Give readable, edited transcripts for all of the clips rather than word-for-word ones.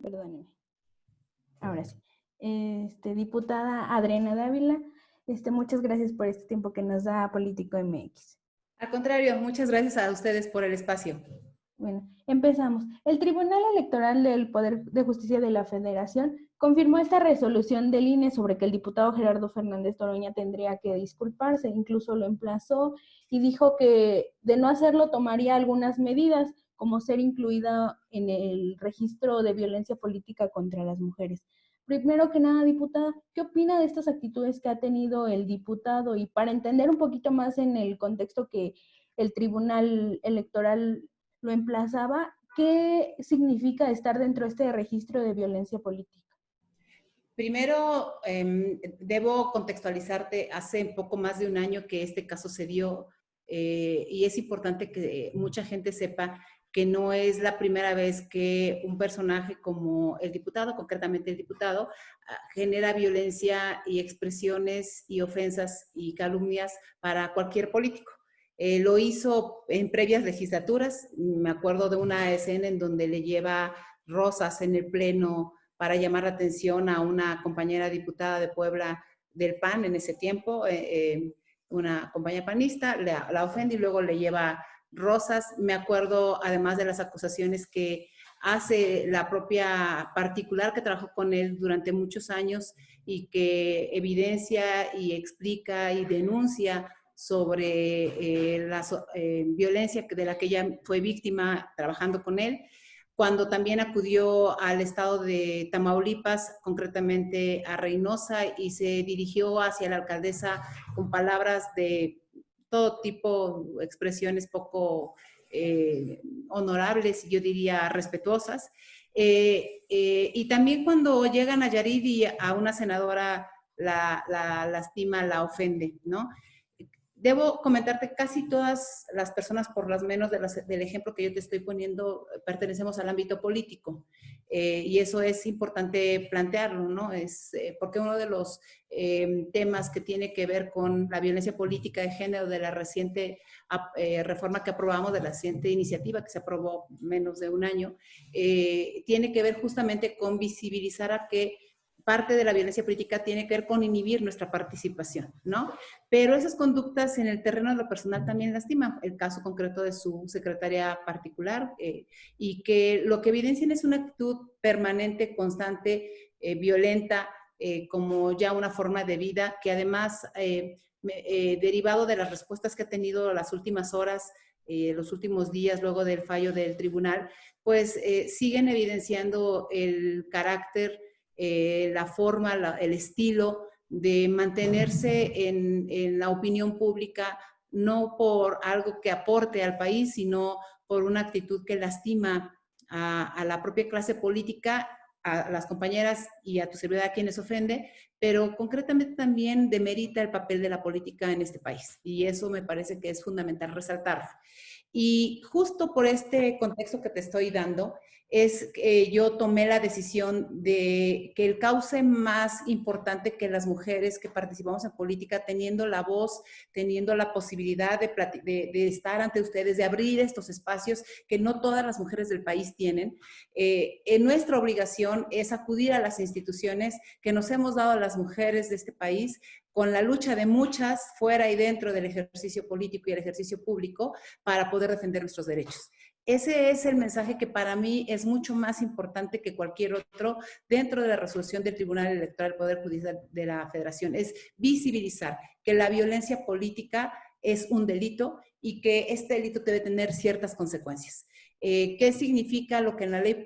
Perdóneme. Ahora sí. Diputada Adriana Dávila, muchas gracias por este tiempo que nos da Político MX. Al contrario, muchas gracias a ustedes por el espacio. Bueno, empezamos. El Tribunal Electoral del Poder de Justicia de la Federación confirmó esta resolución del INE sobre que el diputado Gerardo Fernández Toroña tendría que disculparse, incluso lo emplazó y dijo que de no hacerlo tomaría algunas medidas, como ser incluida en el registro de violencia política contra las mujeres. Primero que nada, diputada, ¿qué opina de estas actitudes que ha tenido el diputado? Y para entender un poquito más en el contexto que el Tribunal Electoral lo emplazaba, ¿qué significa estar dentro de este registro de violencia política? Primero, debo contextualizarte, hace poco más de un año que este caso se dio y es importante que mucha gente sepa que no es la primera vez que un personaje como el diputado, concretamente el diputado, genera violencia y expresiones y ofensas y calumnias para cualquier político. Lo hizo en previas legislaturas, me acuerdo de una escena en donde le lleva rosas en el pleno para llamar la atención a una compañera diputada de Puebla del PAN en ese tiempo, una compañera panista, la ofende y luego le lleva rosas. Me acuerdo además de las acusaciones que hace la propia particular que trabajó con él durante muchos años y que evidencia y explica y denuncia sobre la violencia de la que ella fue víctima trabajando con él, cuando también acudió al estado de Tamaulipas, concretamente a Reynosa, y se dirigió hacia la alcaldesa con palabras de todo tipo, expresiones poco honorables y yo diría respetuosas. Y también cuando llegan a Nayarit y a una senadora la lastima, la ofende, ¿no? Debo comentarte, casi todas las personas, por lo menos del ejemplo que yo te estoy poniendo, pertenecemos al ámbito político. Y eso es importante plantearlo, ¿no? Porque uno de los temas que tiene que ver con la violencia política de género de la reciente reforma que aprobamos, de la reciente iniciativa que se aprobó menos de un año, tiene que ver justamente con visibilizar a que parte de la violencia política tiene que ver con inhibir nuestra participación, ¿no? Pero esas conductas en el terreno de lo personal también lastiman. El caso concreto de su secretaria particular y que lo que evidencian es una actitud permanente, constante, violenta, como ya una forma de vida que además, derivado de las respuestas que ha tenido las últimas horas, los últimos días luego del fallo del tribunal, pues siguen evidenciando el carácter, la forma, el estilo de mantenerse en la opinión pública, no por algo que aporte al país, sino por una actitud que lastima a la propia clase política, a las compañeras y a tu servidora a quienes ofende, pero concretamente también demerita el papel de la política en este país. Y eso me parece que es fundamental resaltarlo. Y justo por este contexto que te estoy dando, es que yo tomé la decisión de que el cauce más importante que las mujeres que participamos en política, teniendo la voz, teniendo la posibilidad de estar ante ustedes, de abrir estos espacios que no todas las mujeres del país tienen, nuestra obligación es acudir a las instituciones que nos hemos dado a las mujeres de este país, con la lucha de muchas fuera y dentro del ejercicio político y el ejercicio público para poder defender nuestros derechos. Ese es el mensaje que para mí es mucho más importante que cualquier otro dentro de la resolución del Tribunal Electoral del Poder Judicial de la Federación. Es visibilizar que la violencia política es un delito y que este delito debe tener ciertas consecuencias. ¿Qué significa lo que en la ley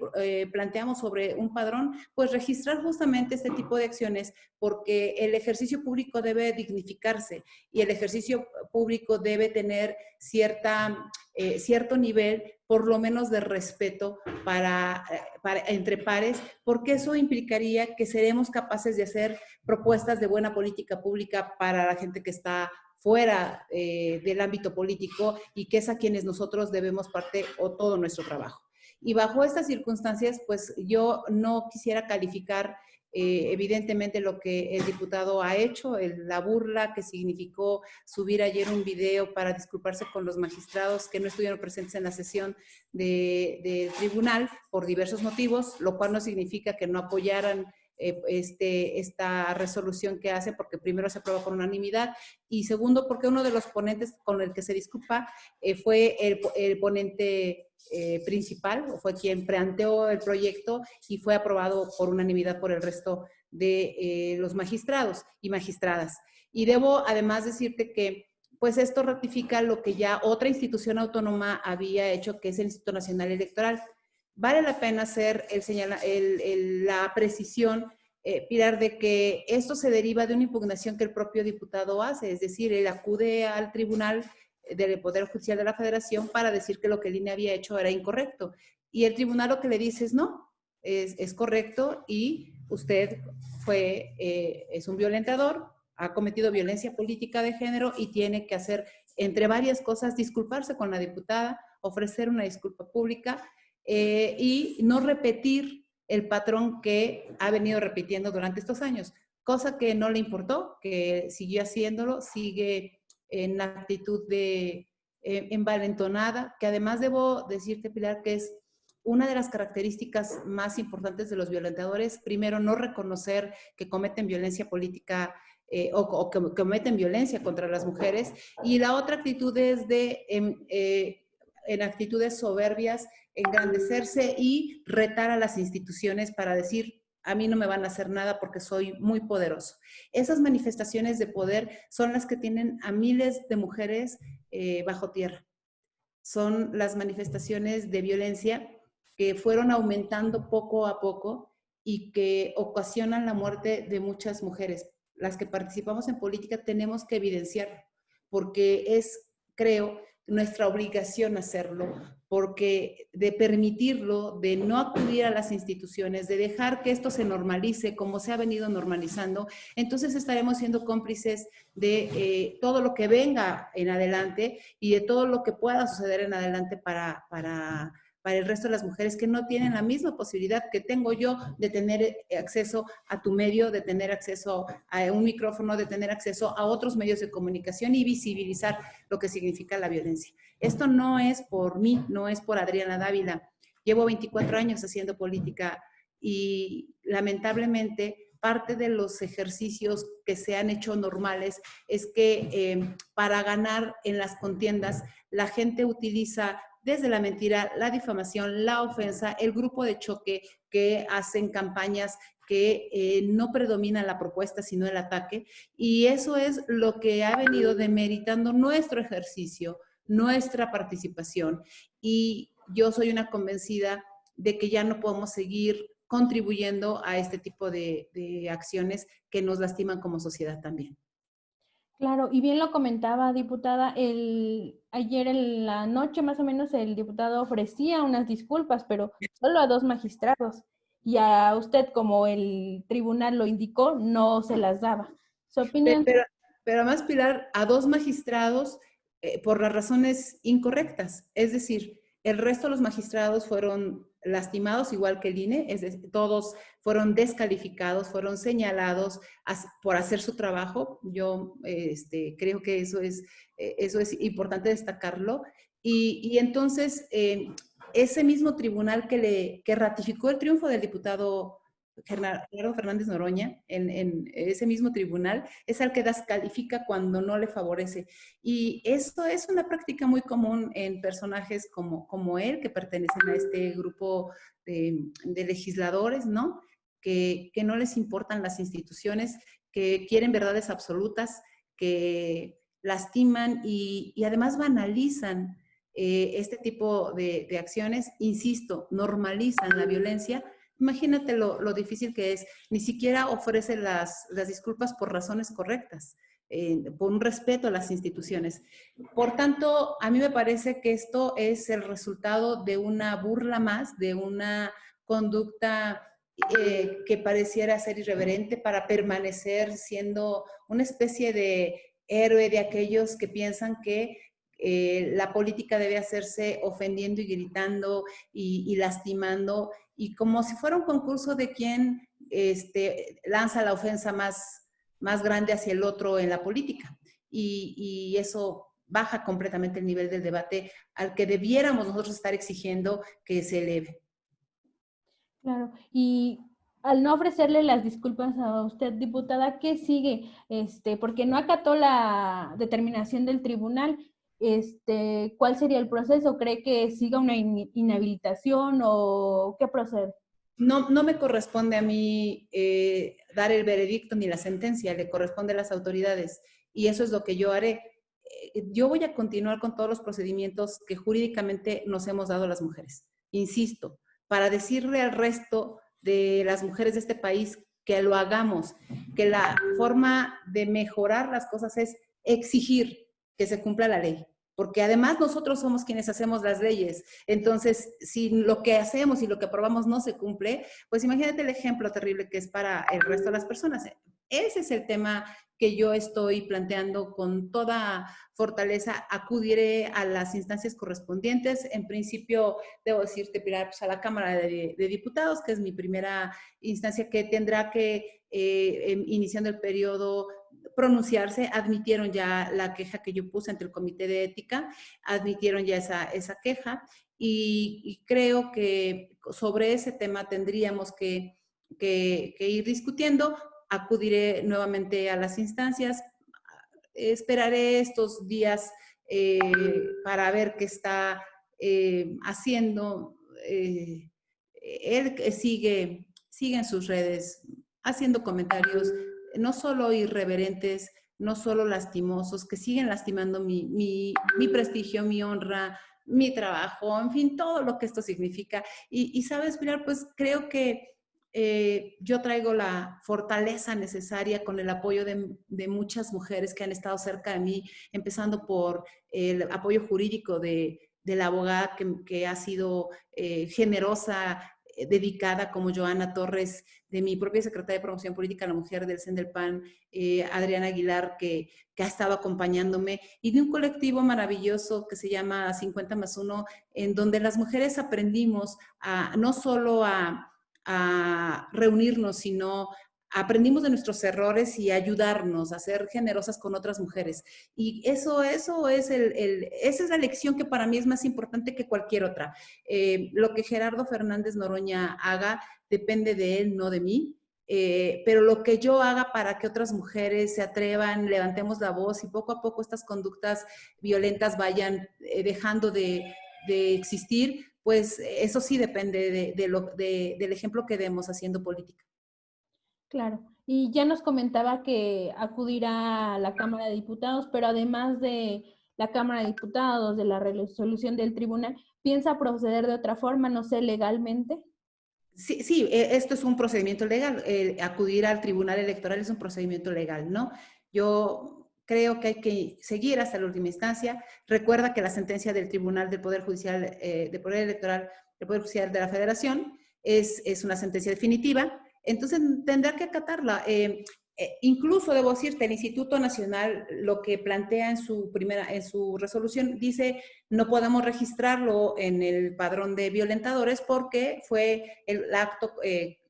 planteamos sobre un padrón? Pues registrar justamente este tipo de acciones, porque el ejercicio público debe dignificarse y el ejercicio público debe tener cierto nivel, por lo menos de respeto entre pares, porque eso implicaría que seremos capaces de hacer propuestas de buena política pública para la gente que está fuera del ámbito político y que es a quienes nosotros debemos parte o todo nuestro trabajo. Y bajo estas circunstancias, pues yo no quisiera calificar evidentemente lo que el diputado ha hecho, la burla que significó subir ayer un video para disculparse con los magistrados que no estuvieron presentes en la sesión de tribunal por diversos motivos, lo cual no significa que no apoyaran esta resolución que hace, porque primero se aprueba por unanimidad y segundo porque uno de los ponentes con el que se disculpa fue el ponente principal, o fue quien planteó el proyecto y fue aprobado por unanimidad por el resto de los magistrados y magistradas. Y debo además decirte que pues esto ratifica lo que ya otra institución autónoma había hecho, que es el Instituto Nacional Electoral. Vale la pena hacer la precisión, Pilar, de que esto se deriva de una impugnación que el propio diputado hace, es decir, él acude al tribunal del Poder Judicial de la Federación para decir que lo que el INE había hecho era incorrecto. Y el tribunal lo que le dice es no, es correcto y usted es un violentador, ha cometido violencia política de género y tiene que hacer, entre varias cosas, disculparse con la diputada, ofrecer una disculpa pública y no repetir el patrón que ha venido repitiendo durante estos años, cosa que no le importó, que siguió haciéndolo, sigue en la actitud de envalentonada, que además debo decirte, Pilar, que es una de las características más importantes de los violentadores, primero, no reconocer que cometen violencia política o que cometen violencia contra las mujeres, y la otra actitud es de, en actitudes soberbias, engrandecerse y retar a las instituciones para decir, a mí no me van a hacer nada porque soy muy poderoso. Esas manifestaciones de poder son las que tienen a miles de mujeres bajo tierra. Son las manifestaciones de violencia que fueron aumentando poco a poco y que ocasionan la muerte de muchas mujeres. Las que participamos en política tenemos que evidenciarlo, porque es, creo, nuestra obligación hacerlo, porque de permitirlo, de no acudir a las instituciones, de dejar que esto se normalice como se ha venido normalizando, entonces estaremos siendo cómplices de todo lo que venga en adelante y de todo lo que pueda suceder en adelante para el resto de las mujeres que no tienen la misma posibilidad que tengo yo de tener acceso a tu medio, de tener acceso a un micrófono, de tener acceso a otros medios de comunicación y visibilizar lo que significa la violencia. Esto no es por mí, no es por Adriana Dávila. Llevo 24 años haciendo política y lamentablemente parte de los ejercicios que se han hecho normales es que para ganar en las contiendas la gente utiliza desde la mentira, la difamación, la ofensa, el grupo de choque que hacen campañas que no predomina la propuesta, sino el ataque. Y eso es lo que ha venido demeritando nuestro ejercicio, nuestra participación. Y yo soy una convencida de que ya no podemos seguir contribuyendo a este tipo de acciones que nos lastiman como sociedad también. Claro, y bien lo comentaba, diputada, ayer en la noche más o menos el diputado ofrecía unas disculpas, pero solo a 2 magistrados, y a usted, como el tribunal lo indicó, no se las daba. ¿Su opinión? Pero además, Pilar, a 2 magistrados por las razones incorrectas. Es decir, el resto de los magistrados fueron lastimados, igual que el INE, es decir, todos fueron descalificados, fueron señalados por hacer su trabajo. Yo creo que eso es importante destacarlo. Y entonces, ese mismo tribunal que ratificó el triunfo del diputado Gerardo Fernández Noroña, en ese mismo tribunal, es al que descalifica cuando no le favorece. Y esto es una práctica muy común en personajes como él, que pertenecen a este grupo de legisladores, ¿no? Que no les importan las instituciones, que quieren verdades absolutas, que lastiman y además banalizan este tipo de acciones, insisto, normalizan la violencia. Imagínate lo difícil que es. Ni siquiera ofrece las disculpas por razones correctas, por un respeto a las instituciones. Por tanto, a mí me parece que esto es el resultado de una burla más, de una conducta que pareciera ser irreverente para permanecer siendo una especie de héroe de aquellos que piensan que la política debe hacerse ofendiendo y gritando y lastimando, y como si fuera un concurso de quién lanza la ofensa más grande hacia el otro en la política. Y eso baja completamente el nivel del debate al que debiéramos nosotros estar exigiendo que se eleve. Claro, y al no ofrecerle las disculpas a usted, diputada, ¿qué sigue? Porque no acató la determinación del tribunal. ¿Cuál sería el proceso? ¿Cree que siga una inhabilitación o qué procede? No me corresponde a mí dar el veredicto ni la sentencia, le corresponde a las autoridades, y eso es lo que yo haré. Yo voy a continuar con todos los procedimientos que jurídicamente nos hemos dado las mujeres. Insisto, para decirle al resto de las mujeres de este país que lo hagamos, que la forma de mejorar las cosas es exigir que se cumpla la ley, porque además nosotros somos quienes hacemos las leyes. Entonces, si lo que hacemos y lo que aprobamos no se cumple, pues imagínate el ejemplo terrible que es para el resto de las personas. Ese es el tema que yo estoy planteando con toda fortaleza. Acudiré a las instancias correspondientes. En principio, debo decirte, Pilar, pues a la Cámara de Diputados, que es mi primera instancia, que tendrá que, iniciando el periodo, pronunciarse. Admitieron ya la queja que yo puse ante el Comité de Ética, admitieron ya esa queja, y creo que sobre ese tema tendríamos que ir discutiendo. Acudiré nuevamente a las instancias, esperaré estos días para ver qué está haciendo. Él sigue en sus redes haciendo comentarios no solo irreverentes, no solo lastimosos, que siguen lastimando mi prestigio, mi honra, mi trabajo, en fin, todo lo que esto significa. Y sabes, Pilar, pues creo que yo traigo la fortaleza necesaria con el apoyo de muchas mujeres que han estado cerca de mí, empezando por el apoyo jurídico de la abogada que ha sido generosa, dedicada, como Joana Torres, de mi propia secretaria de Promoción Política de la Mujer del CEN del PAN, Adriana Aguilar, que ha estado acompañándome, y de un colectivo maravilloso que se llama 50+1, en donde las mujeres aprendimos no solo a reunirnos, sino aprendimos de nuestros errores y ayudarnos a ser generosas con otras mujeres. Y eso es esa es la lección que para mí es más importante que cualquier otra. Lo que Gerardo Fernández Noroña haga depende de él, no de mí. Pero lo que yo haga para que otras mujeres se atrevan, levantemos la voz y poco a poco estas conductas violentas vayan dejando de existir, pues eso sí depende del ejemplo que demos haciendo política. Claro, y ya nos comentaba que acudirá a la Cámara de Diputados, pero además de la Cámara de Diputados, de la resolución del tribunal, ¿piensa proceder de otra forma, no sé, legalmente? Sí, esto es un procedimiento legal. Acudir al Tribunal Electoral es un procedimiento legal, ¿no? Yo creo que hay que seguir hasta la última instancia. Recuerda que la sentencia del Tribunal del Poder Judicial, del Poder Electoral, del Poder Judicial de la Federación, es una sentencia definitiva, entonces tendrá que acatarla. Incluso debo decirte, el Instituto Nacional lo que plantea en su resolución dice: no podemos registrarlo en el padrón de violentadores porque fue el acto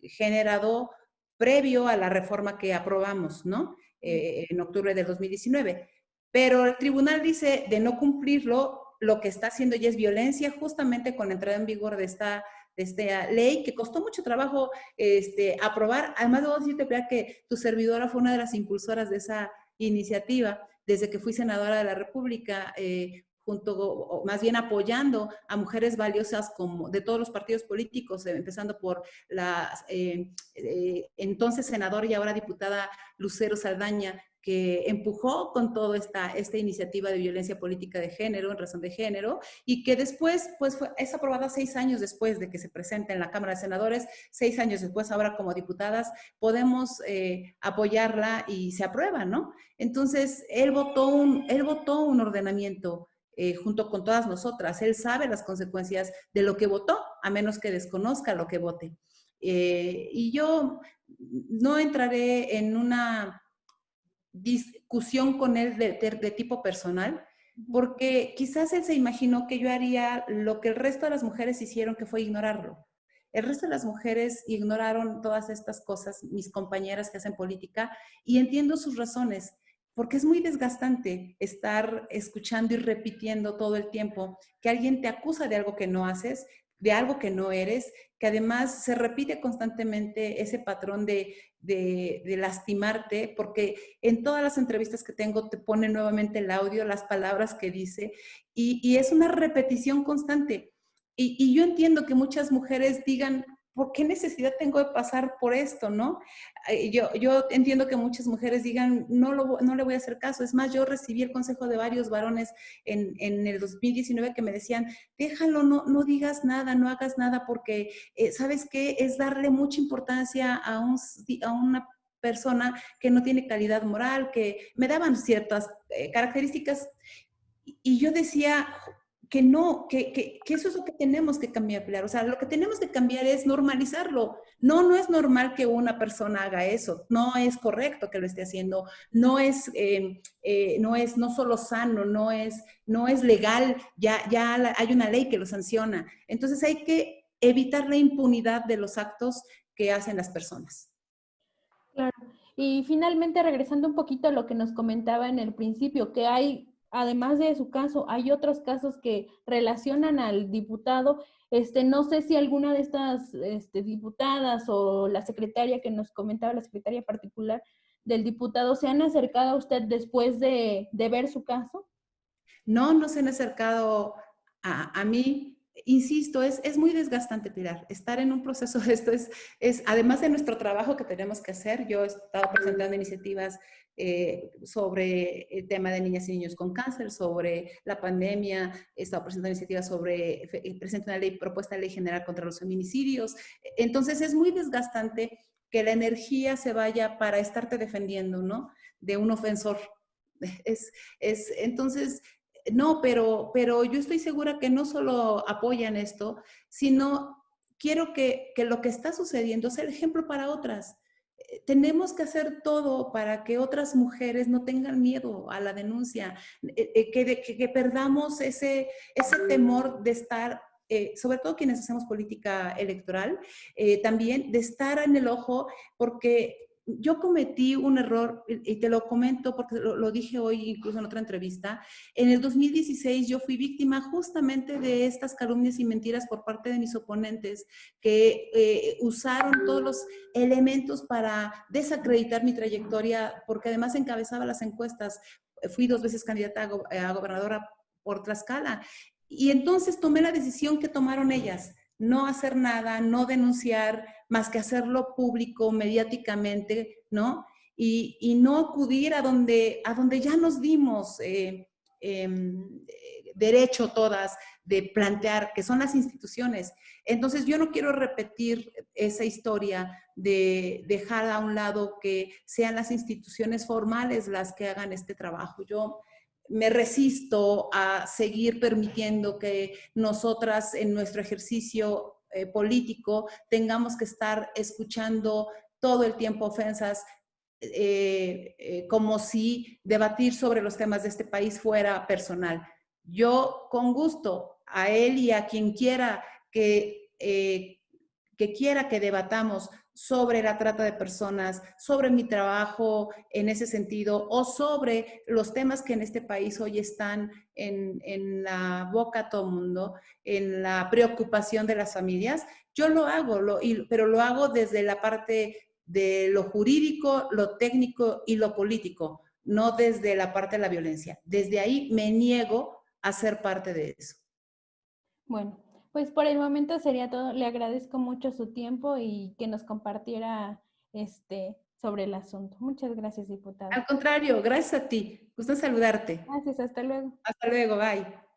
generado previo a la reforma que aprobamos, ¿no? En octubre del 2019. Pero el tribunal dice: de no cumplirlo, lo que está haciendo ya es violencia, justamente con la entrada en vigor de esta ley, que costó mucho trabajo aprobar. Además, debo decirte, Pilar, que tu servidora fue una de las impulsoras de esa iniciativa desde que fui senadora de la República, junto, o más bien apoyando a mujeres valiosas como de todos los partidos políticos, empezando por la entonces senadora y ahora diputada Lucero Saldaña, que empujó con toda esta iniciativa de violencia política de género, en razón de género, y que después pues es aprobada 6 años después de que se presente en la Cámara de Senadores. 6 años después, ahora como diputadas, podemos apoyarla y se aprueba, ¿no? Entonces, él votó un ordenamiento junto con todas nosotras. Él sabe las consecuencias de lo que votó, a menos que desconozca lo que vote. Y yo no entraré en una discusión con él de tipo personal. porque quizás él se imaginó que yo haría lo que el resto de las mujeres hicieron, que fue ignorarlo. El resto de las mujeres ignoraron todas estas cosas, mis compañeras que hacen política, y entiendo sus razones, porque es muy desgastante estar escuchando y repitiendo todo el tiempo que alguien te acusa de algo que no haces, de algo que no eres, que además se repite constantemente ese patrón de lastimarte, porque en todas las entrevistas que tengo te pone nuevamente el audio, las palabras que dice, y es una repetición constante. Y yo entiendo que muchas mujeres digan, ¿por qué necesidad tengo de pasar por esto, no? Yo entiendo que muchas mujeres digan, no le voy a hacer caso. Es más, yo recibí el consejo de varios varones en el 2019 que me decían, déjalo, no digas nada, no hagas nada, porque, ¿sabes qué? Es darle mucha importancia a una persona que no tiene calidad moral, que me daban ciertas características. Y yo decía que no, que eso es lo que tenemos que cambiar, Pilar. O sea, lo que tenemos que cambiar es normalizarlo. No es normal que una persona haga eso. No es correcto que lo esté haciendo. No solo sano, no es legal. Ya hay una ley que lo sanciona. Entonces hay que evitar la impunidad de los actos que hacen las personas. Claro. Y finalmente, regresando un poquito a lo que nos comentaba en el principio, que hay, además de su caso, hay otros casos que relacionan al diputado. No sé si alguna de estas diputadas o la secretaria que nos comentaba, la secretaria particular del diputado, ¿se han acercado a usted después de ver su caso? No se han acercado a mí. Insisto, es muy desgastante, Pilar. Estar en un proceso de esto además de nuestro trabajo que tenemos que hacer, yo he estado presentando iniciativas sobre el tema de niñas y niños con cáncer, sobre la pandemia, he estado presentando iniciativas presento una propuesta de ley general contra los feminicidios. Entonces es muy desgastante que la energía se vaya para estarte defendiendo, ¿no? De un ofensor. Entonces, no, pero yo estoy segura que no solo apoyan esto, sino quiero que lo que está sucediendo sea el ejemplo para otras. Tenemos que hacer todo para que otras mujeres no tengan miedo a la denuncia, que perdamos ese temor de estar, sobre todo quienes hacemos política electoral, también de estar en el ojo, porque yo cometí un error, y te lo comento porque lo dije hoy incluso en otra entrevista. En el 2016 yo fui víctima justamente de estas calumnias y mentiras por parte de mis oponentes que usaron todos los elementos para desacreditar mi trayectoria, porque además encabezaba las encuestas. Fui 2 veces candidata a gobernadora por Tlaxcala. Y entonces tomé la decisión que tomaron ellas, no hacer nada, no denunciar, más que hacerlo público, mediáticamente, ¿no? Y no acudir a donde ya nos dimos derecho todas de plantear, que son las instituciones. Entonces yo no quiero repetir esa historia de dejar a un lado que sean las instituciones formales las que hagan este trabajo. Yo me resisto a seguir permitiendo que nosotras en nuestro ejercicio político tengamos que estar escuchando todo el tiempo ofensas, como si debatir sobre los temas de este país fuera personal. Yo con gusto a él y a quien quiera que quiera que debatamos sobre la trata de personas, sobre mi trabajo en ese sentido, o sobre los temas que en este país hoy están en la boca a todo el mundo, en la preocupación de las familias, yo lo hago, pero lo hago desde la parte de lo jurídico, lo técnico y lo político, no desde la parte de la violencia. Desde ahí me niego a ser parte de eso. Bueno, pues por el momento sería todo. Le agradezco mucho su tiempo y que nos compartiera sobre el asunto. Muchas gracias, diputada. Al contrario, gracias a ti. Gusto saludarte. Gracias, hasta luego. Hasta luego, bye.